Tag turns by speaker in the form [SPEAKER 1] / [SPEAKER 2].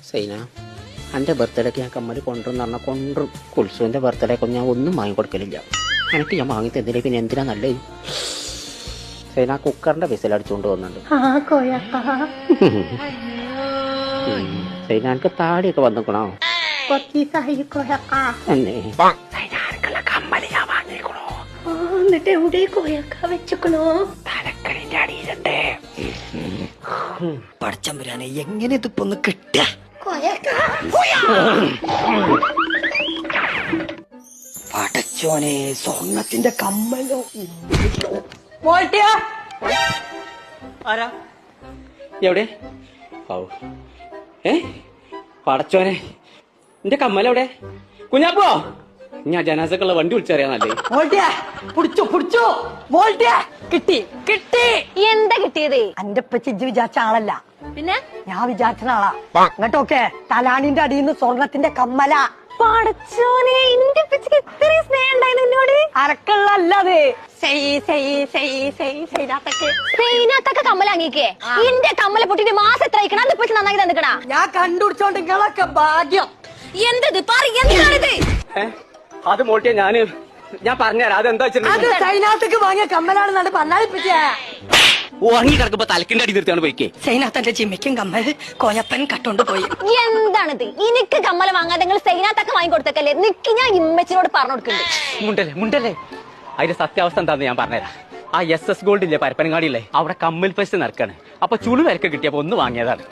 [SPEAKER 1] സൈന, എൻ്റെ ബർത്ത്ഡേക്ക് ഞാൻ കമ്മൽ കൊണ്ടുവന്ന് പറഞ്ഞാൽ കൊണ്ടും. കുൽസുവിൻ്റെ ബർത്ത്ഡേക്ക് ഞാൻ ഒന്നും വാങ്ങിക്കൊടുക്കലില്ല. എനിക്ക് ഞാൻ വാങ്ങി തന്നില്ല, പിന്നെ എന്തിനാ നല്ലത്? സൈന കുക്കറിൻ്റെ വിസിലടിച്ചുകൊണ്ട് പോകുന്നുണ്ട്. സൈന എനിക്ക് താടിയൊക്കെ വന്നിക്കണോ? കമ്മല് ഞാൻ വാങ്ങിക്കണോ?
[SPEAKER 2] എന്നിട്ട് എവിടെ കോയക്ക വെച്ചക്കണോ?
[SPEAKER 1] തലക്കണിന്റെ അടിയിലുണ്ട്.
[SPEAKER 3] പടച്ചമ്പുരാനെ, എങ്ങനെ ഇതിപ്പോ ഒന്ന് കിട്ട? പടച്ചോനെ, സ്വർണത്തിന്റെ കമ്മലോ.
[SPEAKER 1] ആരാ എവിടെ? പടച്ചോനെ, എന്റെ കമ്മലെവിടെ? കുഞ്ഞാപ്പോ, ഞാൻ ജനാസക്കുള്ള വണ്ടി വിളിച്ചറിയാന്നല്ലേ?
[SPEAKER 3] കിട്ടി കിട്ടി.
[SPEAKER 2] എന്താ കിട്ടിയത്?
[SPEAKER 3] എന്റെ പച്ചിജ് വിചാരിച്ച ആളല്ല,
[SPEAKER 2] പിന്നെ
[SPEAKER 3] ഞാൻ വിചാരിച്ച ആളാ. അങ്ങോട്ടൊക്കെ തലാണിന്റെ അടിയിൽ നിന്ന് സ്വർണത്തിന്റെ കമ്മല.
[SPEAKER 2] പടച്ചോനെ, എന്റെ പിച്ചക്ക് ഇത്രയും സ്നേഹം ഉണ്ടായിരുന്നു എന്നോട്.
[SPEAKER 3] അരക്കള്ളല്ലത്.
[SPEAKER 2] സൈനാത്തൊക്കെ കമ്മൽ വാങ്ങിക്കേ. എന്റെ കമ്മല പൊട്ടിട്ട് മാസം എത്ര അയക്കണം? അത് പിടിച്ച് നന്നാക്കി തന്നിക്കണ.
[SPEAKER 3] ഞാൻ കണ്ടുപിടിച്ചോണ്ട് നിങ്ങളൊക്കെ ഭാഗ്യം.
[SPEAKER 2] എന്തത് എന്താണിത്?
[SPEAKER 1] അത് മോട്ടിയ ഞാൻ പറഞ്ഞുതരാം. അതെന്താ
[SPEAKER 3] അത് സൈനാത്തേക്ക് വാങ്ങിയ കമ്മലാണെന്നാണ് പറഞ്ഞാലിപ്പിച്ചേ.
[SPEAKER 1] ഉറങ്ങി കിടക്കുമ്പോ തലക്കിന്റെ അടി നിർത്തിയാണ് പോയിക്കേ.
[SPEAKER 3] സൈനാത്തന്റെ ജിമ്മയ്ക്കും കമ്മൽ കോയപ്പൻ കട്ടോണ്ട് പോയി.
[SPEAKER 2] എന്താണിത്? എനിക്ക് കമ്മല വാങ്ങാതെ നിങ്ങൾ സൈനാത്തൊക്കെ വാങ്ങി കൊടുത്തേക്കല്ലേ? നിക്ക്, ഞാൻ ഇമ്മച്ചിനോട് പറഞ്ഞു കൊടുക്കുന്നുണ്ട്.
[SPEAKER 1] മുണ്ടല്ലേ അതിന്റെ സത്യാവസ്ഥ എന്താന്ന് ഞാൻ പറഞ്ഞുതരാം. ആ SS ഗോൾഡ് ഇല്ലേ പരപ്പനങ്ങാടിയില്ലേ, അവിടെ കമ്മൽ ഫെസ്റ്റ് നടക്കാണ്. അപ്പൊ ചുളു വരക്ക് കിട്ടിയപ്പോ ഒന്ന് വാങ്ങിയതാണ്.